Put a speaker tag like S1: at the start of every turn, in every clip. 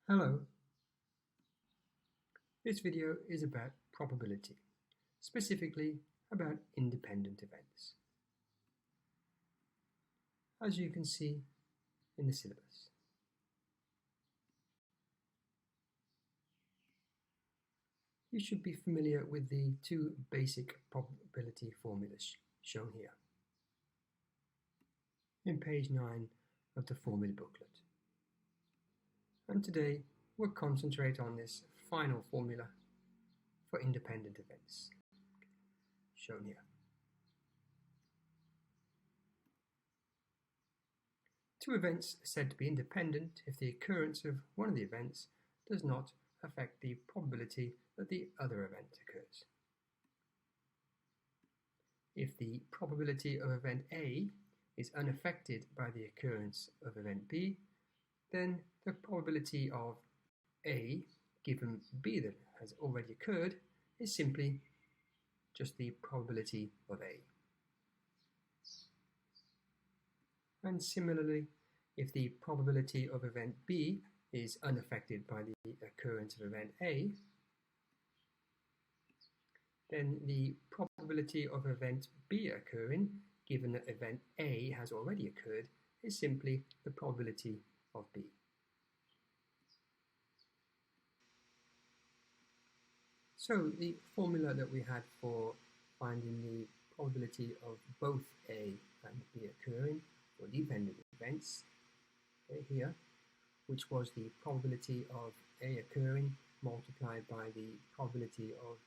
S1: Hello, this video is about probability, specifically about independent events, as you can see in the syllabus. You should be familiar with the two basic probability formulas shown here in page 9 of the formula booklet. And today we'll concentrate on this final formula for independent events, shown here. Two events are said to be independent if the occurrence of one of the events does not affect the probability that the other event occurs. If the probability of event A is unaffected by the occurrence of event B, then the probability of A given B that has already occurred is simply just the probability of A. And similarly, if the probability of event B is unaffected by the occurrence of event A, then the probability of event B occurring, given that event A has already occurred, is simply the probability of B. So the formula that we had for finding the probability of both A and B occurring for dependent events here, which was the probability of A occurring multiplied by the probability of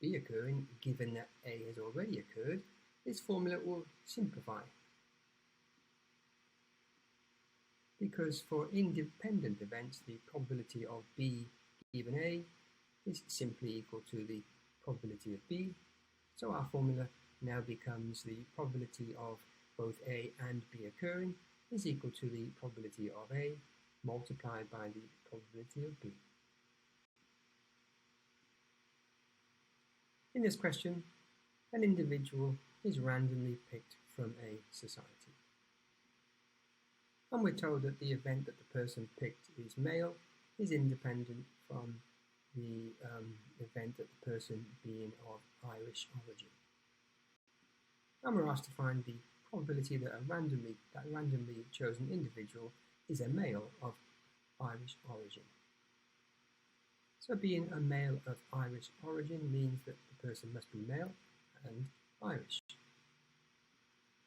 S1: B occurring, given that A has already occurred, this formula will simplify. Because for independent events, the probability of B given A is simply equal to the probability of B. So our formula now becomes the probability of both A and B occurring is equal to the probability of A multiplied by the probability of B. In this question, an individual is randomly picked from a society. And we're told that the event that the person picked is male is independent from the event that the person being of Irish origin. And we're asked to find the probability that a randomly chosen individual is a male of Irish origin. So being a male of Irish origin means that the person must be male and Irish.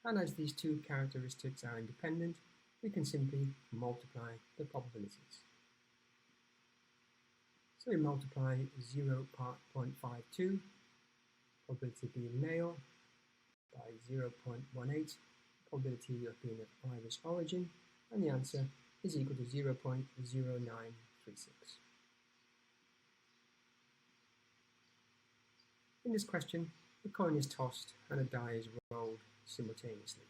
S1: And as these two characteristics are independent, we can simply multiply the probabilities. So we multiply 0.52, probability of being male, by 0.18, probability of being of Irish origin, and the answer is equal to 0.0936. In this question, the coin is tossed and a die is rolled simultaneously.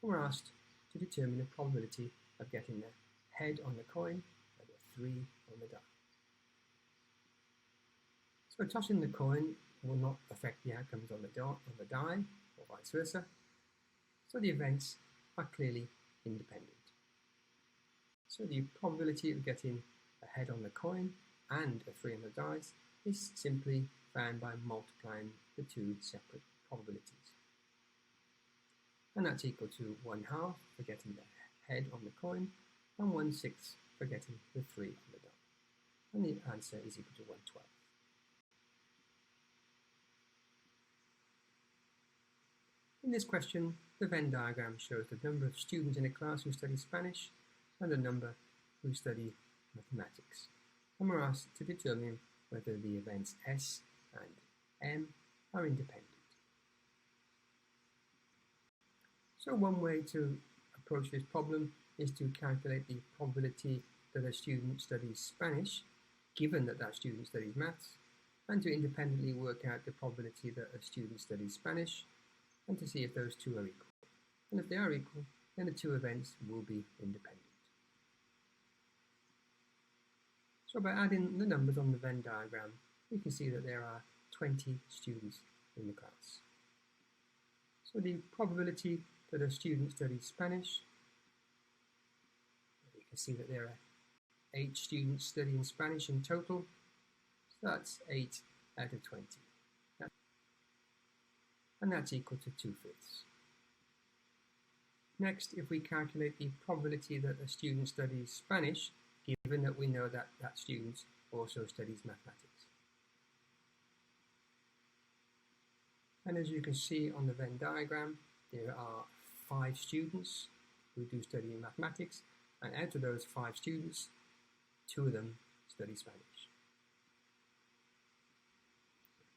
S1: And we're asked to determine the probability of getting the head on the coin and a 3 on the die. So tossing the coin will not affect the outcomes on the die, or vice versa. So the events are clearly independent. So the probability of getting a head on the coin and a 3 on the dice is simply found by multiplying the two separate probabilities. And that's equal to 1/2 for getting the head on the coin and 1/6 for getting the 3 on the die. And the answer is equal to 1/12. In this question, the Venn diagram shows the number of students in a class who study Spanish and the number who study mathematics. And we're asked to determine whether the events S and M are independent. So one way to approach this problem is to calculate the probability that a student studies Spanish, given that that student studies maths, and to independently work out the probability that a student studies Spanish, and to see if those two are equal. And if they are equal, then the two events will be independent. So by adding the numbers on the Venn diagram, we can see that there are 20 students in the class. So the probability that a student studies Spanish, you can see that there are 8 students studying Spanish in total, so that's 8 out of 20. And that's equal to 2/5. Next, if we calculate the probability that a student studies Spanish, given that we know that that student also studies mathematics. And as you can see on the Venn diagram, there are 5 students who do study mathematics, and out of those 5 students, 2 of them study Spanish.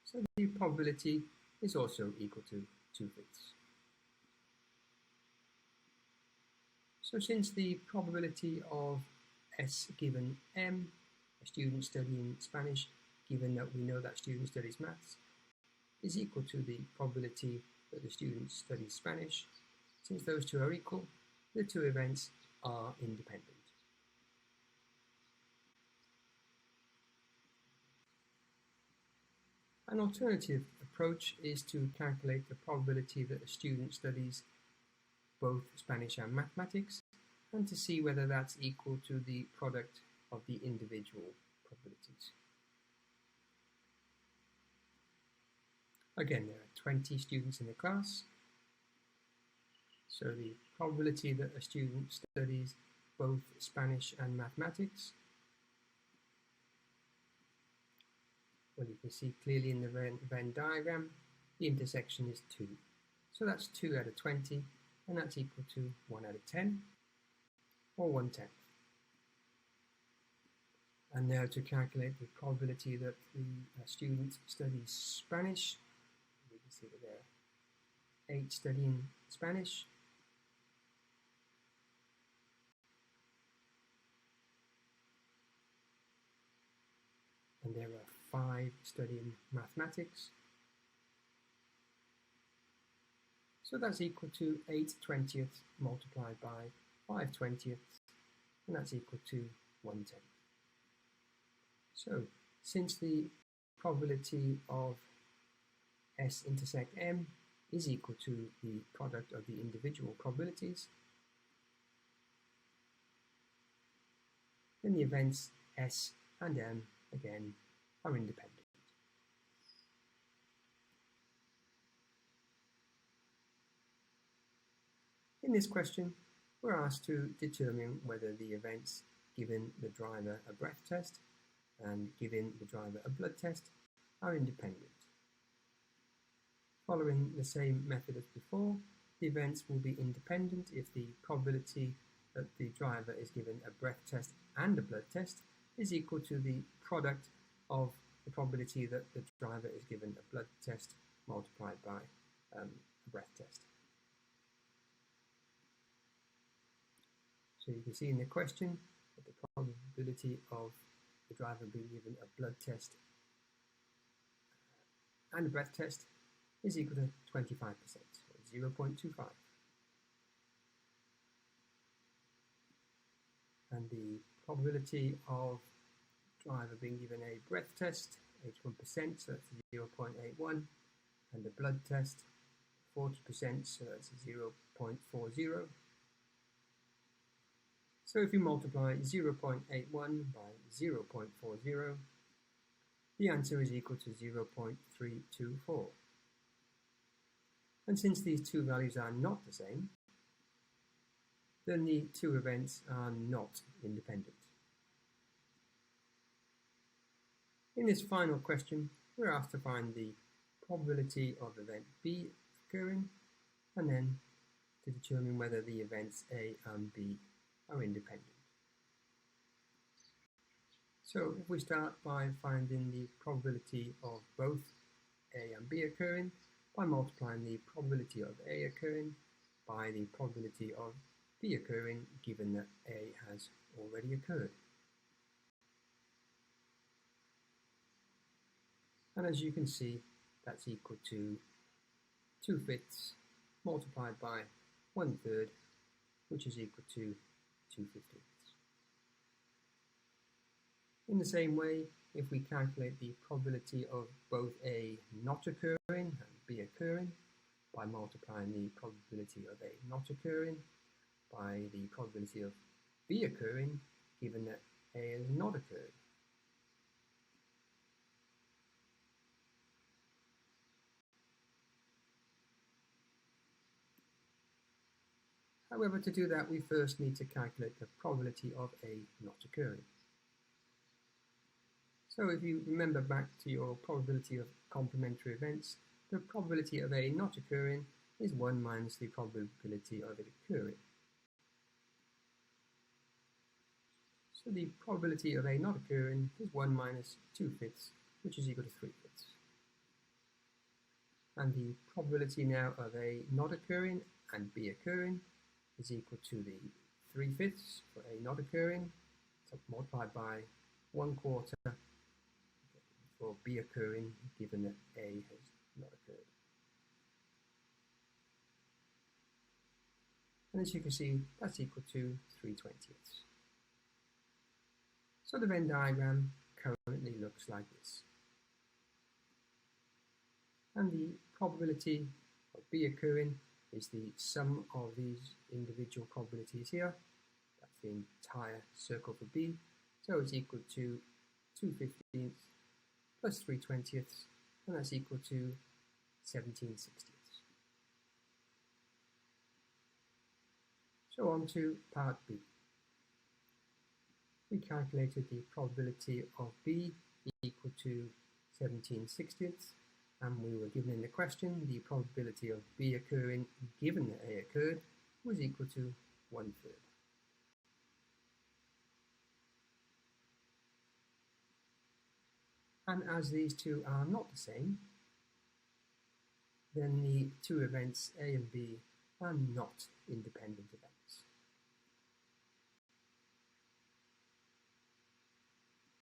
S1: So the probability is also equal to 2/5. So since the probability of S given M, a student studying Spanish, given that we know that student studies maths, is equal to the probability that the student studies Spanish, since those two are equal, the two events are independent. An alternative approach is to calculate the probability that a student studies both Spanish and mathematics, and to see whether that's equal to the product of the individual probabilities. Again, there are 20 students in the class, so the probability that a student studies both Spanish and mathematics, well, you can see clearly in the Venn diagram, the intersection is 2. So that's 2 out of 20, and that's equal to 1 out of 10, or 1/10. And now to calculate the probability that the student studies Spanish, we can see that there are 8 studying Spanish. And there are 5 studying mathematics. So that's equal to 8/20 multiplied by 5/20, and that's equal to 1/10. So since the probability of S intersect M is equal to the product of the individual probabilities, then the events S and M again are independent. In this question, we're asked to determine whether the events given the driver a breath test and giving the driver a blood test are independent. Following the same method as before, the events will be independent if the probability that the driver is given a breath test and a blood test is equal to the product of the probability that the driver is given a blood test multiplied by a breath test. So you can see in the question that the probability of the driver being given a blood test and a breath test is equal to 25%, or 0.25. And the probability of driver being given a breath test, 81%, so that's 0.81, and a blood test, 40%, so that's 0.40. So if you multiply 0.81 by 0.40, the answer is equal to 0.324. And since these two values are not the same, then the two events are not independent. In this final question, we're asked to find the probability of event B occurring, and then to determine whether the events A and B are independent. So if we start by finding the probability of both A and B occurring by multiplying the probability of A occurring by the probability of B occurring, given that A has already occurred. And as you can see, that's equal to 2/5 multiplied by 1/3, which is equal to 2/15. In the same way, if we calculate the probability of both A not occurring and B occurring by multiplying the probability of A not occurring by the probability of B occurring, given that A has not occurred. However, to do that, we first need to calculate the probability of A not occurring. So if you remember back to your probability of complementary events, the probability of A not occurring is 1 minus the probability of it occurring. So the probability of A not occurring is 1 minus 2/5, which is equal to 3/5. And the probability now of A not occurring and B occurring is equal to the 3/5 for A not occurring, so multiplied by 1/4 for B occurring, given that A has not occurred. And as you can see, that's equal to 3/20. So the Venn diagram currently looks like this. And the probability of B occurring is the sum of these individual probabilities here. That's the entire circle for B. So it's equal to 2/15 plus 3/20, and that's equal to 17/60. So on to part B. We calculated the probability of B equal to 17/60, and we were given in the question the probability of B occurring given that A occurred was equal to 1/3. And as these two are not the same, then the two events A and B are not independent events.